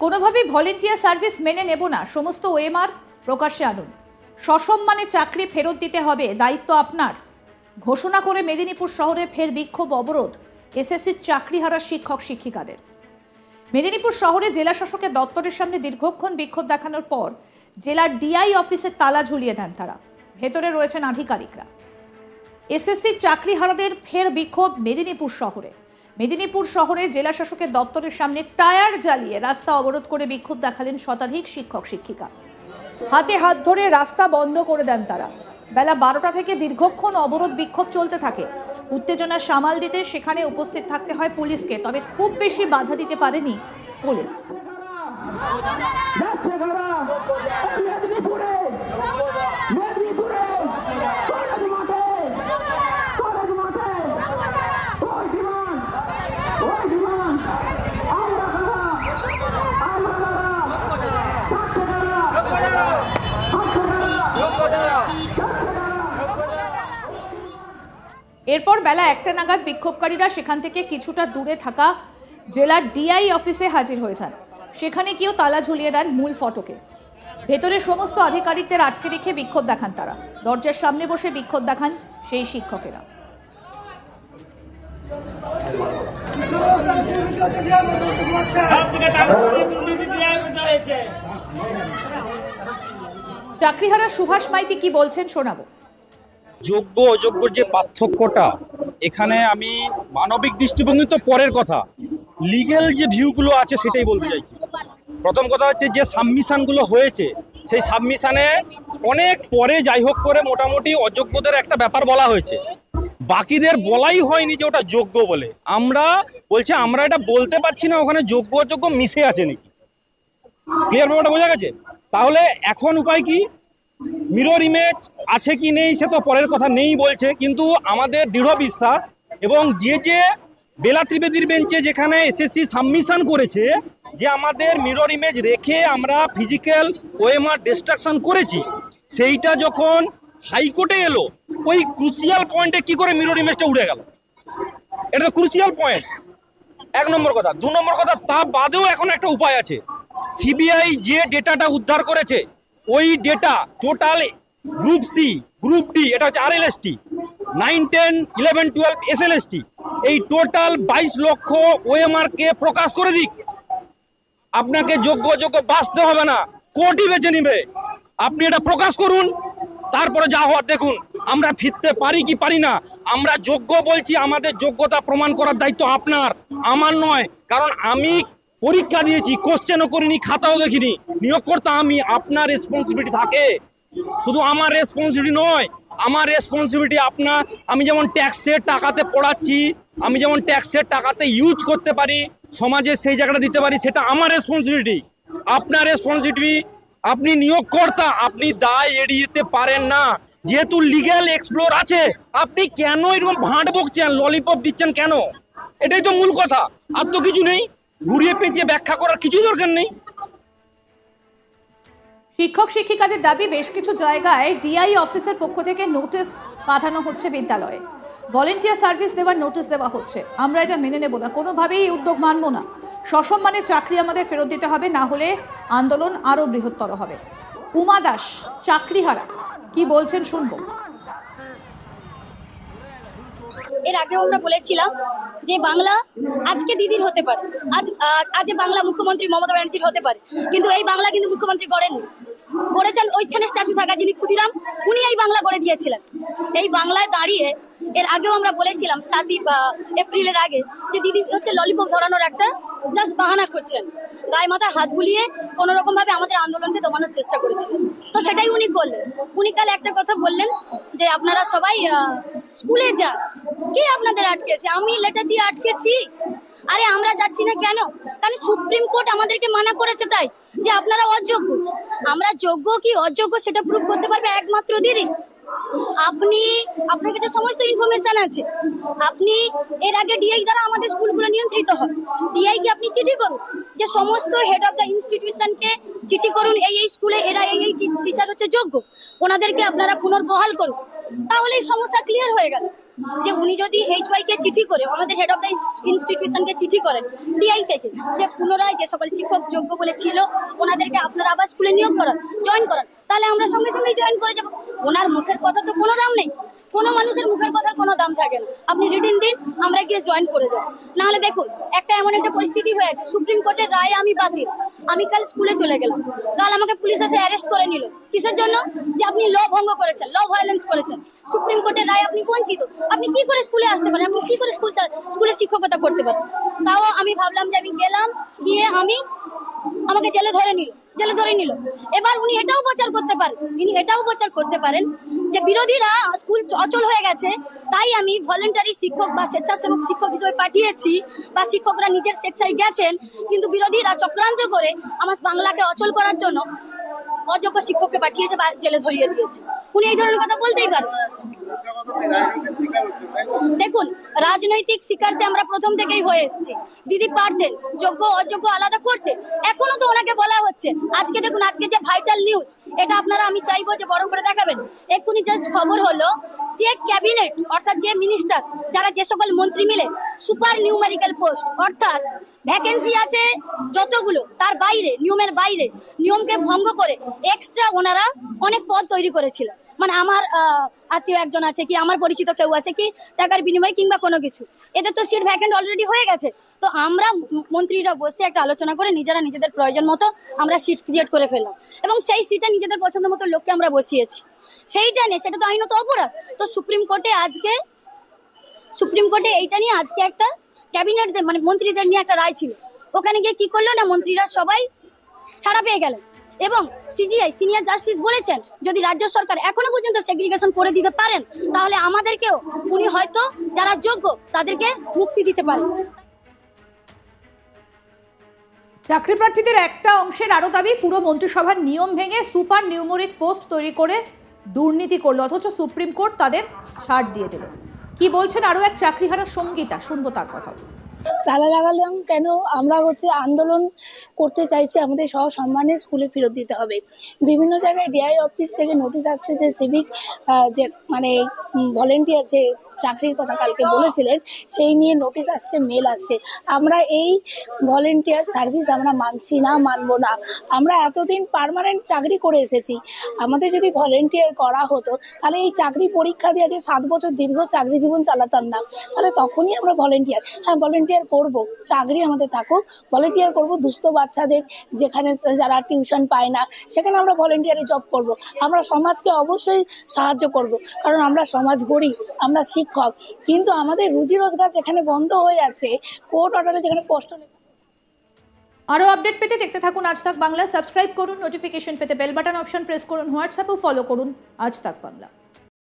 কোনোভাবেই volunteer service মেনে নেব না, সমস্ত ওএমআর প্রকাশ্যে আনুন। সসম্মানে চাকরি ফেরত দিতে হবে, দায়িত্ব আপনার। ঘোষণা করে মেদিনীপুর শহরে ফের বিক্ষোভ অবরোধ এসএসসির চাকরিহারা শিক্ষক শিক্ষিকাদের। মেদিনীপুর শহরে জেলা শাসকের দপ্তরের সামনে দীর্ঘক্ষণ বিক্ষোভ দেখানোর পর জেলার ডিআই অফিসের তালা ঝুলিয়ে দেন তারা। ভেতরে রয়েছেন আধিকারিকরা। এসএসসির চাকরিহারাদের ফের বিক্ষোভ মেদিনীপুর শহরে। মেদিনীপুর শহরে জেলা শাসকের দপ্তরের সামনে টায়ার জ্বালিয়ে রাস্তা অবরোধ করে বিক্ষোভ দেখালেন শতাধিক শিক্ষক শিক্ষিকা। হাতে হাত ধরে রাস্তা বন্ধ করে দেন তারা। বেলা 12টা থেকে দীর্ঘক্ষণ অবরোধ বিক্ষোভ চলতে থাকে। উত্তেজনা সামাল দিতে সেখানে উপস্থিত থাকতে হয় পুলিশকে, তবে খুব বেশি বাধা দিতে পারেনি পুলিশ। এরপর বেলা 1টা নাগাদ বিক্ষোভকারীরা সেখান থেকে কিছুটা দূরে থাকা জেলার ডিআই অফিসে হাজির হয়েছেন। সেখানে গিয়েও তালা ঝুলিয়ে দেন মূল ফটকে। ভেতরে সমস্ত আধিকারিকদের আটকে রেখে বিক্ষোভ দেখান তারা। দরজার সামনে বসে বিক্ষোভ দেখান সেই শিক্ষকেরা। চাকরিহারা সুভাষ মাইতি কি বলছেন শোনাবো। যোগ্য অযোগ্যর যে পার্থক্যটা, এখানে আমি মানবিক দৃষ্টিভঙ্গি তো পরের কথা, লিগ্যাল যে ভিউগুলো আছে সেটাই বলতে চাইছি। প্রথম কথা হচ্ছে যে সাবমিশনগুলো হয়েছে, সেই সাবমিশনে অনেক পরে যাই হোক করে মোটামুটি অযোগ্যদের একটা ব্যাপার বলা হয়েছে, বাকিদের বলাই হয়নি যে ওটা যোগ্য বলে। আমরা বলছি আমরা এটা বলতে পারছি না ওখানে যোগ্য অযোগ্য মিশে আছে নাকি। ক্লিয়ার ব্যাপারটা বোঝা গেছে? তাহলে এখন উপায় কি? মিরর ইমেজ আছে কি নেই সে তো পরের কথা, নেই বলছে, কিন্তু আমাদের দৃঢ় বিশ্বাস এবং যে বেলা ত্রিবেদীর বেঞ্চে যেখানে এসএসসি সাবমিশন করেছে যে আমাদের মিরর ইমেজ রেখে আমরা ফিজিক্যাল ওএমআর ডিস্ট্রাকশন করেছি, সেইটা যখন হাইকোর্টে এলো ওই ক্রুশিয়াল পয়েন্টে কি করে মিরর ইমেজটা উড়ে গেল, এটা তো ক্রুশিয়াল পয়েন্ট। 1 নম্বর কথা। 2 নম্বর কথা, তা বাদেও এখন একটা উপায় আছে। সিবিআই যে ডেটাটা উদ্ধার করেছে ওই data total group C, group D, এটা হচ্ছে আরএলএসটি, 9, 10, 11, 12 এসএলএসটি, এই টোটাল 22 লক্ষ ওএমআর কে প্রকাশ করে দিক। আপনাকে যোগ্য অযোগ্য বাঁচতে হবে না, কোর্টই বেছে নিবে। আপনি এটা প্রকাশ করুন, তারপরে যা হওয়ার দেখুন। আমরা ফিরতে পারি কি পারি না, আমরা যোগ্য বলছি, আমাদের যোগ্যতা প্রমাণ করার দায়িত্ব আপনার, আমার নয়। কারণ আমি পরীক্ষা দিয়েছি, কোশ্চেনও করিনি, খাতাও দেখিনি, নিয়োগকর্তা আমি। আপনার রেসপন্সিবিলিটি থাকে, শুধু আমার রেসপন্সিবিলিটি নয়। আমার রেসপন্সিবিলিটি আপনার। আমি যেমন ট্যাক্সের টাকাতে পড়াচ্ছি, আমি যেমন ট্যাক্সের টাকাতে ইউজ করতে পারি, সমাজে সেই জায়গাটা দিতে পারি, সেটা আমার রেসপন্সিবিলিটি। আপনার রেসপন্সিবিলিটি, আপনি নিয়োগকর্তা, আপনি দায় এড়িয়ে যেতে পারেন না। যেহেতু লিগ্যাল এক্সপ্লোর আছে, আপনি কেন এরকম ভাঁট বকছেন, ললিপপ দিচ্ছেন কেন? এটাই তো মূল কথা, আর তো কিছু নেই। ঘুরিয়ে পেঁচিয়ে ব্যাখ্যা করার কিছু দরকার নেই। শিক্ষক শিক্ষিকাদের দাবি, বেশ কিছু জায়গায় ডিআই অফিসের পক্ষ থেকে নোটিশ পাঠানো হচ্ছে বিদ্যালয়ে। ভলেন্টিয়ার সার্ভিস দেওয়ার নোটিশ দেওয়া হচ্ছে। আমরা এটা মেনে নেব না, কোনোভাবেই এই উদ্যোগ মানব না। সসম্মানে চাকরি আমাদের ফেরত দিতে হবে, না হলে আন্দোলন আরো বৃহত্তর হবে। উমা দাস চাকরিহারা কি বলছেন শুনবো। এর আগেও আমরা বলেছিলাম যে বাংলা আজকে দিদির হতে পারে, আজ বাংলা মুখ্যমন্ত্রী মমতা ব্যানার্জির হতে পারে, কিন্তু এই বাংলা কিন্তু মুখ্যমন্ত্রী গড়েননি। গড়েছেন ওইখানে স্ট্যাচু থাকা যিনি ক্ষুদিরাম, উনি এই বাংলা গড়ে দিয়েছিলেন। এই বাংলায় দাঁড়িয়ে এর আগেও আমরা বলেছিলাম 7 এপ্রিলের আগে যে দিদি হচ্ছে ললিপপ ধরানোর একটা জাস্ট বাহানা খুঁজছেন, গায়ে মাথায় হাত বুলিয়ে কোনো রকম ভাবে আমাদের আন্দোলনকে দমানোর চেষ্টা করেছিলেন। তো সেটাই উনি করলেন। উনি কাল একটা কথা বললেন যে আপনারা সবাই স্কুলে যান। কে আপনাদের আটকেছে? আমি লেটার দিয়ে আটকেছি? আরে আমরা যাচ্ছি না কেন? কারণ সুপ্রিম কোর্ট আমাদেরকে মানা করেছে, তাই যে আপনারা অযোগ্য। আমরা যোগ্য কি অযোগ্য সেটা প্রুভ করতে পারবে একমাত্র দিদি। আপনার কাছে সমস্ত ইনফরমেশন আছে। আপনি এর আগে ডিআই দ্বারা আমাদের স্কুলগুলো নিয়ন্ত্রিত হয়। ডিআই কে আপনি চিঠি করুন, যে সমস্ত হেড অফ দ্য ইনস্টিটিউশনকে চিঠি করুন, এই স্কুলে এরা এই টিচার হচ্ছে যোগ্য, ওনাদেরকে আপনারা পুনর্বহাল করুন, তাহলে এই সমস্যা ক্লিয়ার হয়ে গেল। যে উনি যদি HY কে চিঠি করে, আমাদের হেড অফ দ্য ইনস্টিটিউশনকে চিঠি করেন DI থেকে, যে পুনরায় যে সকল শিক্ষক যোগ্য বলে ছিল ওনাদেরকে আপনারা আবার স্কুলে নিয়োগ করান, জয়েন করান, তাহলে আমরা সঙ্গে সঙ্গেই জয়েন করে যাব। ওনার মুখের কথা তো কোনো দাম নেই, কোনো মানুষের মুখের কথার কোনো দাম থাকে না। আপনি রিটেন দিন, আমরা গিয়ে জয়েন করে যাব। নাহলে দেখুন, এমন একটা পরিস্থিতি হয়েছে, সুপ্রিম কোর্টের রায় আমি বাতিল, আমি কাল স্কুলে চলে গেলাম, কাল আমাকে পুলিশ এসে অ্যারেস্ট করে নিল। কিসের জন্য? যে আপনি ল ভঙ্গ করেছেন, ল ভায়োলেন্স করেছেন, সুপ্রিম কোর্টের রায় আপনি বঞ্চিত, আপনি কি করে স্কুলে আসতে পারেন, আপনি কি করে স্কুলে শিক্ষকতা করতে পারেন? তাও আমি ভাবলাম যে আমি গেলাম, গিয়ে আমাকে জেলে ধরে নিল। এবার উনি এটাও প্রচার করতে পারেন যে বিরোধীরা স্কুল অচল হয়ে গেছে, তাই আমি ভলেন্টারি শিক্ষক বা স্বেচ্ছাসেবক শিক্ষক হিসেবে পাঠিয়েছি, বা শিক্ষকরা নিজের স্বেচ্ছায় গেছেন, কিন্তু বিরোধীরা চক্রান্ত করে আমার বাংলাকে অচল করার জন্য অযোগ্য শিক্ষককে পাঠিয়েছে বা জেলে ধরিয়ে দিয়েছে। উনি এই ধরনের কথা বলতেই পারেন। দেখুন, রাজনৈতিক শিকার সে আমরা প্রথম থেকেই হয়ে এসেছি। দিদি পারতেন যোগ্য অযোগ্য আলাদা করতে, এখনো তো ওনাকে বলা হচ্ছে। আজকে দেখুন, আজকে যে ভাইটাল নিউজ, এটা আপনারা আমি চাইবো যে বড় করে দেখাবেন। এক্ষুনি জাস্ট খবর হলো যে ক্যাবিনেট অর্থাৎ যে মিনিস্টার, যারা যে সকল মন্ত্রী মিলে সুপার নিউমেরিক্যাল পোস্ট অর্থাৎ ভ্যাকেন্সি আছে যতগুলো, তার বাইরে, নিয়মের বাইরে, নিয়মকে ভঙ্গ করে এক্সট্রা ওনারা অনেক পদ তৈরি করেছিল। মানে আমার আত্মীয় একজন আছে কি, আমার পরিচিত কেউ আছে কি, টাকার বিনিময়ে কিংবা কোনো কিছু, এদের তো সিট ভ্যাকেন্ট অলরেডি হয়ে গেছে। তো আমরা মন্ত্রীরা বসে একটা আলোচনা করে নিজেদের প্রয়োজন মতো আমরা সিট ক্রিয়েট করে ফেললাম, এবং সেই সিটে নিজেদের পছন্দ মতো লোককে আমরা বসিয়েছি। সেইটা নিয়ে, সেটা তো আইনত অপরাধ। তো সুপ্রিম কোর্টে এইটা নিয়ে আজকে একটা ক্যাবিনেটদের মানে মন্ত্রীদের নিয়ে একটা রায় ছিল। ওখানে গিয়ে কি করলো না, মন্ত্রীরা সবাই ছাড়া পেয়ে গেলেন, এবং CGI সিনিয়র জাস্টিস বলেছেন যদি রাজ্য সরকার এখনো পর্যন্ত সেগ্রিগেশন করে দিতে পারেন, তাহলে আমাদেরকেও উনি হয়তো যারা যোগ্য তাদেরকে মুক্তি দিতে পারেন। চাকরি প্রার্থীদের একটা অংশের আরো দাবি, পুরো মন্ত্রিসভার নিয়ম ভেঙে সুপার নিউমেরিক পোস্ট তৈরি করে দুর্নীতি করলো, অথচ সুপ্রিম কোর্ট তাদের ছাড় দিয়ে দিল। কি বলছেন আরো এক চাকরিহারা সঙ্গীতা, শুনবো তার কথা। তালা লাগালাম কেন? আমরা আন্দোলন করতে চাইছি, আমাদের সসম্মানে স্কুলে ফেরত দিতে হবে। বিভিন্ন জায়গায় DI অফিস থেকে নোটিশ আসছে যে সিভিক যে মানে ভলেন্টিয়ার যে চাকরির কথা কালকে বলেছিলেন, সেই নিয়ে নোটিশ আসছে, মেল আসছে। আমরা এই ভলেন্টিয়ার সার্ভিস আমরা মানছি না, মানবো না। আমরা এতদিন পার্মানেন্ট চাকরি করে এসেছি, আমাদের যদি ভলেন্টিয়ার করা হতো তাহলে এই চাকরি পরীক্ষা দিয়ে যে 7 বছর দীর্ঘ চাকরি জীবন চালাতাম না, তাহলে তখনই আমরা ভলেন্টিয়ার। হ্যাঁ, ভলেন্টিয়ার করব, চাকরি আমাদের থাকুক, ভলেন্টিয়ার করব দুস্থ বাচ্চাদের, যেখানে যারা টিউশন পায় না সেখানে আমরা ভলেন্টিয়ারে জব করব। আমরা সমাজকে অবশ্যই সাহায্য করব, কারণ আমরা সমাজ গড়ি, আমরা শিক্ষক। কিন্তু আমাদের রুজি রোজগার যেখানে বন্ধ হয়ে যাচ্ছে, কোর্ট অর্ডারে যেখানে কষ্ট। আরো আপডেট পেতে দেখতে থাকুন আজ তাক বাংলা। সাবস্ক্রাইব করুন, নোটিফিকেশন পেতে বেল বাটন অপশন প্রেস করুন, হোয়াটসঅ্যাপও ফলো করুন আজ তাক বাংলা।